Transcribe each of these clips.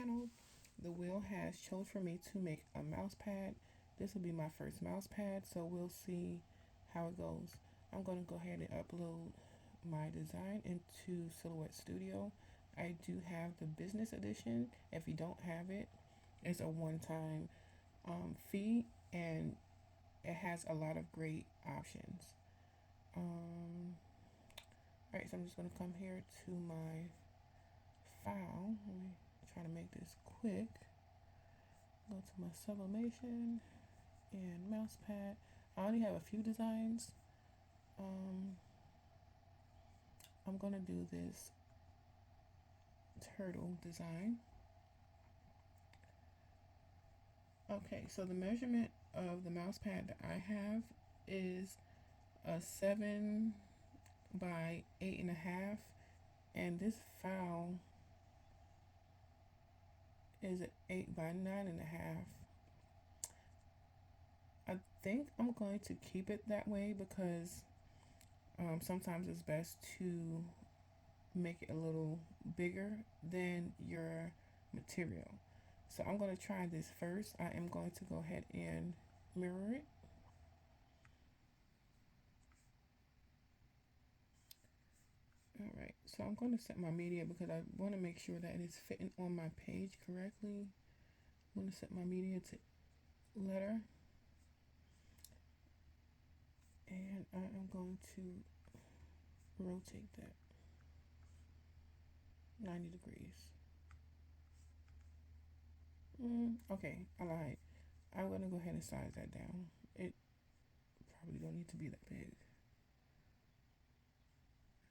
channel. The wheel has chose for me to make a mouse pad. This will be my first mouse pad, so we'll see how it goes. I'm going to go ahead and upload my design into Silhouette Studio. I do have the business edition. If you don't have it, it's a one-time fee, and it has a lot of great options. Alright, so I'm just going to come here to my file. Let me try to make this quick. Go to my sublimation and mouse pad. I only have a few designs. I'm going to do this turtle design. Okay, so the measurement of the mouse pad that I have is a 7 by 8.5, and this file is an 8 by 9.5. I think I'm going to keep it that way because sometimes it's best to make it a little bigger than your material. So I'm going to try this first. I am going to go ahead and mirror it. Alright, so I'm going to set my media because I want to make sure that it is fitting on my page correctly. I'm going to set my media to letter. And I am going to rotate that 90 degrees. Okay, I lied. I'm going to go ahead and size that down. It probably don't need to be that big.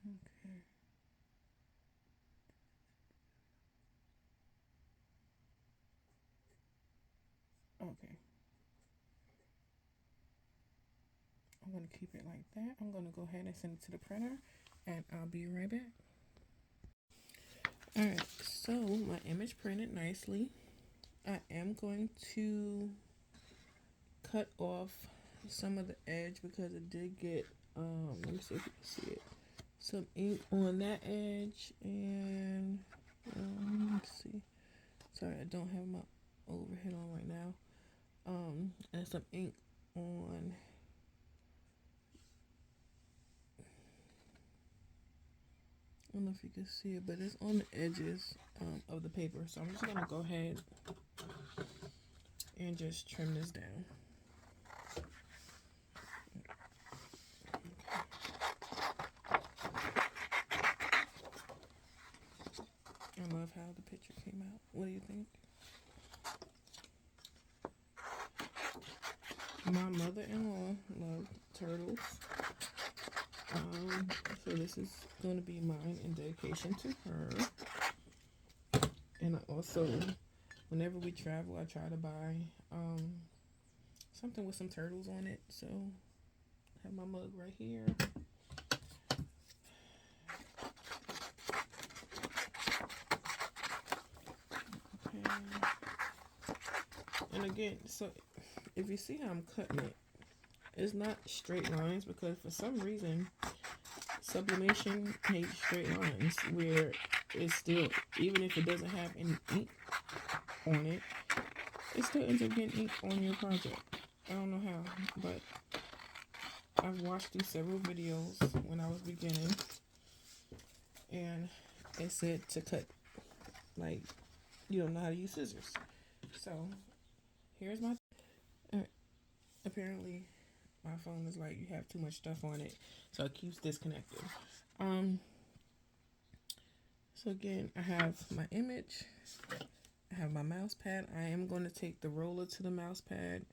Okay. Okay. I'm going to keep it like that. I'm going to go ahead and send it to the printer, and I'll be right back. Alright, so my image printed nicely. I am going to cut off some of the edge because it did get, let me see if you can see it, some ink on that edge, and let's see, sorry, I don't have my overhead on right now, and some ink on I don't know if you can see it, but it's on the edges of the paper. So I'm just going to go ahead and just trim this down. I love how the picture came out. What do you think? My mother-in-law loved turtles. So this is going to be mine in dedication to her. And I also, whenever we travel, I try to buy something with some turtles on it. So I have my mug right here. Okay. And again, so if you see how I'm cutting it, it's not straight lines because for some reason Sublimation hates straight lines, where it's still, even if it doesn't have any ink on it, it still ends up getting ink on your project. I don't know how, but I've watched through several videos when I was beginning, and it said to cut like you don't know how to use scissors. So here's my apparently my phone is like, you have too much stuff on it, so it keeps disconnected. So again, I have my image, I have my mouse pad. I am going to take the roller to the mouse pad,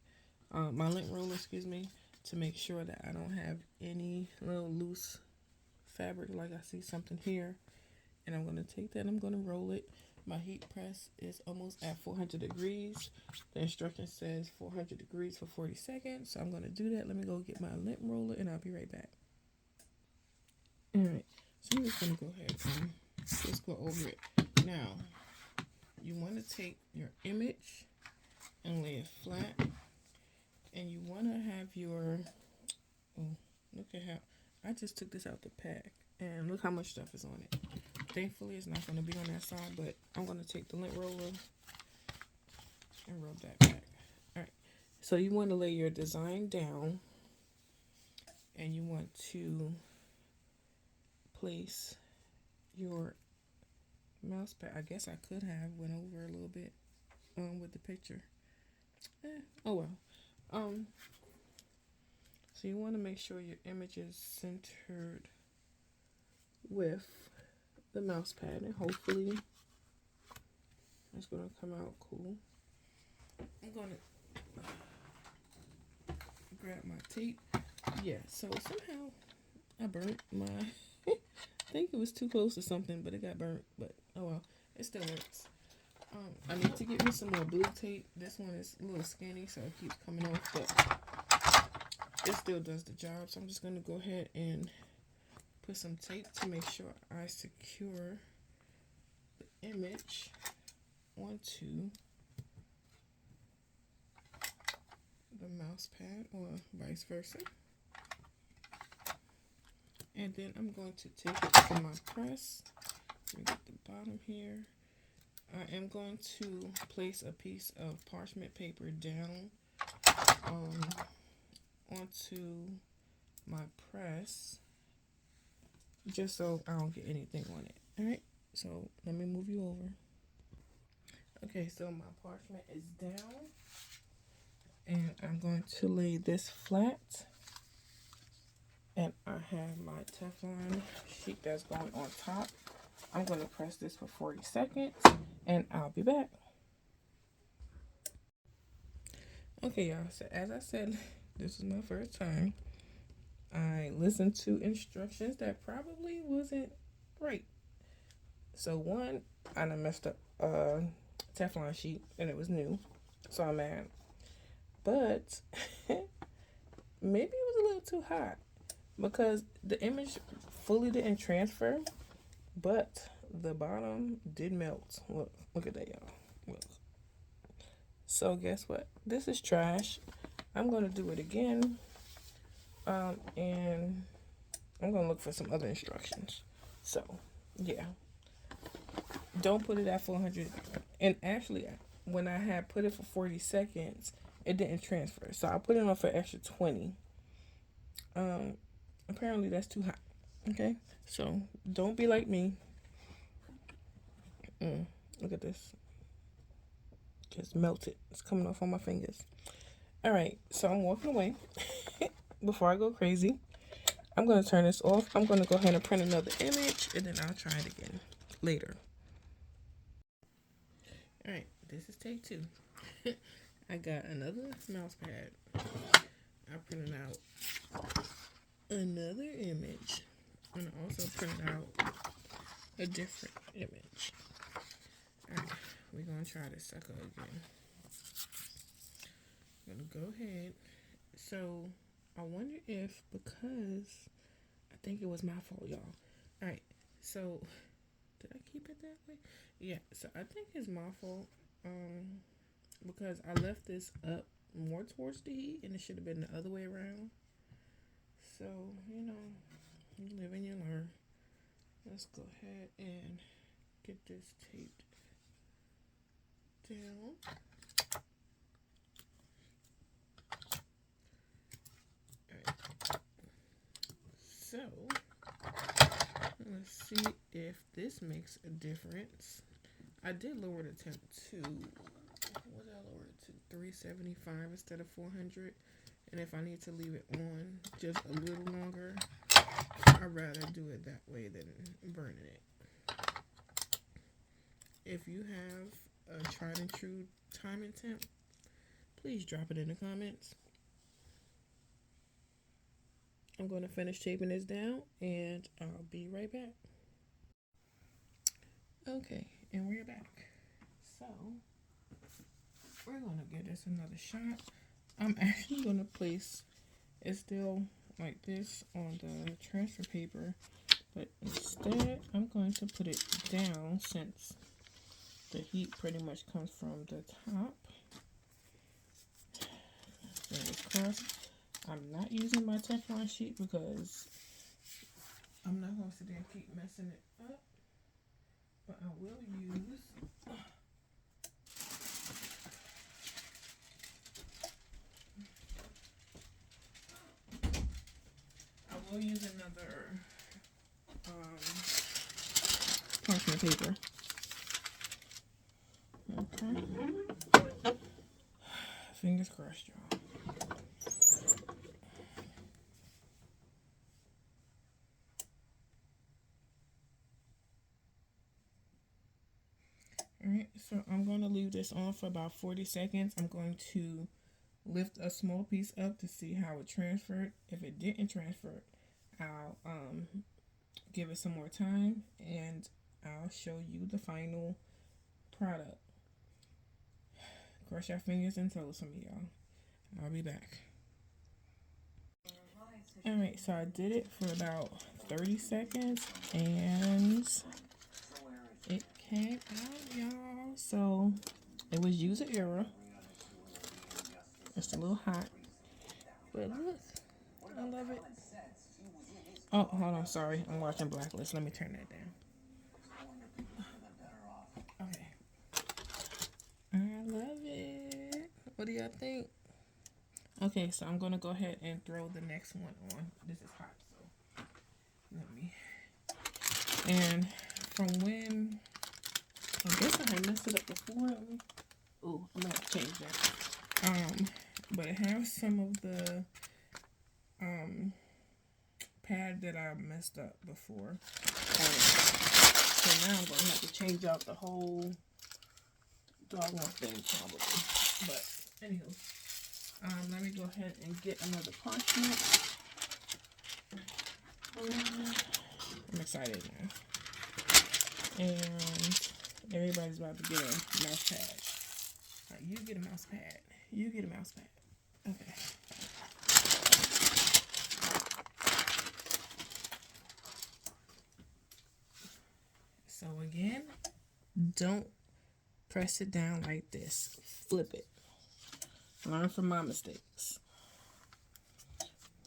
my lint roller, excuse me, to make sure that I don't have any little loose fabric, like I see something here. And I'm going to take that, I'm going to roll it. My heat press is almost at 400 degrees. The instruction says 400 degrees for 40 seconds. So I'm going to do that. Let me go get my lint roller and I'll be right back. Alright, so I'm just going to go ahead and just go over it. Now, you want to take your image and lay it flat. And you want to have your, oh, look at how, I just took this out the pack. And look how much stuff is on it. Thankfully, it's not going to be on that side, but I'm going to take the lint roller and rub that back. All right. So you want to lay your design down, and you want to place your mouse pad. I guess I could have went over a little bit with the picture. Oh well. So you want to make sure your image is centered with the mouse pad, and hopefully it's going to come out cool. I'm going to grab my tape. Yeah, so somehow I burnt my I think it was too close to something, but it got burnt. But oh well, it still works. I need to get me some more blue tape. This one is a little skinny, so it keeps coming off, but it still does the job. So I'm just going to go ahead and put some tape to make sure I secure the image onto the mouse pad, or vice versa. And then I'm going to take it to my press. Let me get the bottom here. I am going to place a piece of parchment paper down onto my press, just so I don't get anything on it. All right, so let me move you over. Okay, so my parchment is down, and I'm going to lay this flat, and I have my Teflon sheet that's going on top. I'm going to press this for 40 seconds, and I'll be back. Okay, y'all, so as I said, this is my first time. I listened to instructions that probably wasn't right. So one, I done messed up a Teflon sheet, and it was new, so I'm mad. But maybe it was a little too hot, because the image fully didn't transfer, but the bottom did melt. Look at that, y'all. Look. So guess what? This is trash. I'm going to do it again. And I'm going to look for some other instructions. So, yeah. Don't put it at 400. And actually, when I had put it for 40 seconds, it didn't transfer. So I put it on for an extra 20. Apparently that's too hot. Okay? So, don't be like me. Look at this. Just melted. It's coming off on my fingers. All right, so I'm walking away. Before I go crazy, I'm going to turn this off. I'm going to go ahead and print another image, and then I'll try it again later. All right, this is take 2. I got another mouse pad. I printed out another image, and I also printed out a different image. All right, we're going to try this sucker again. I'm going to go ahead. So I wonder if, because I think it was my fault, y'all. All right, so did I keep it that way? Yeah, so I think it's my fault, because I left this up more towards the heat, and it should have been the other way around. So, you know, you live and you learn. Let's go ahead and get this taped down. So, let's see if this makes a difference. I did lower the temp to, what did I lower it to? 375 instead of 400. And if I need to leave it on just a little longer, I'd rather do it that way than burning it. If you have a tried and true time and temp, please drop it in the comments. I'm going to finish taping this down, and I'll be right back. Okay, and we're back. So, we're going to give this another shot. I'm actually going to place it still like this on the transfer paper, but instead, I'm going to put it down since the heat pretty much comes from the top. Fingers crossed. I'm not using my Teflon sheet because I'm not going to sit there and keep messing it up. but I will use another parchment paper. Okay. Fingers crossed, y'all. Alright, so I'm going to leave this on for about 40 seconds. I'm going to lift a small piece up to see how it transferred. If it didn't transfer, I'll give it some more time and I'll show you the final product. Cross your fingers and toes for me, y'all. I'll be back. Alright, so I did it for about 30 seconds and it came out, y'all. So it was user error. It's a little hot, but look, I love it. Oh, hold on, sorry, I'm watching Blacklist. Let me turn that down. Okay, I love it. What do y'all think? Okay, so I'm gonna go ahead and throw the next one on. This is hot, so let me. And from when I guess I had messed it up before. Oh, I'm gonna have to change that. But it has some of the pad that I messed up before. So now I'm gonna have to change out the whole doggone thing probably. But anywho, let me go ahead and get another parchment. I'm excited now. And everybody's about to get a mouse pad. All right, you get a mouse pad. You get a mouse pad. Okay. So again, don't press it down like this. Flip it. Learn from my mistakes.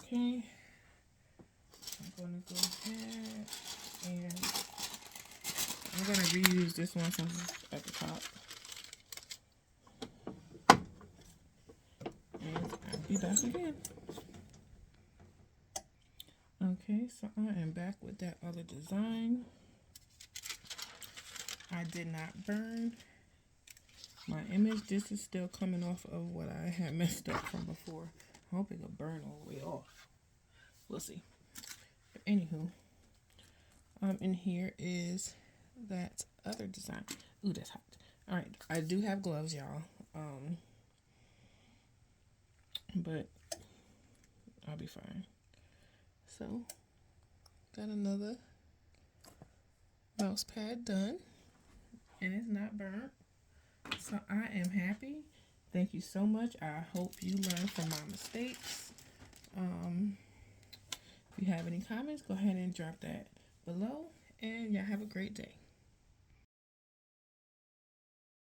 Okay. I'm going to go ahead and I'm going to reuse this one since it's at the top. And I'll be back again. Okay, so I am back with that other design. I did not burn my image. This is still coming off of what I had messed up from before. I hope it will burn all the way off. We'll see. But anywho, in here is that other design. Ooh, that's hot. All right, I do have gloves, y'all. But I'll be fine. So, got another mouse pad done, and it's not burnt. So I am happy. Thank you so much. I hope you learn from my mistakes. If you have any comments, go ahead and drop that below, and y'all have a great day.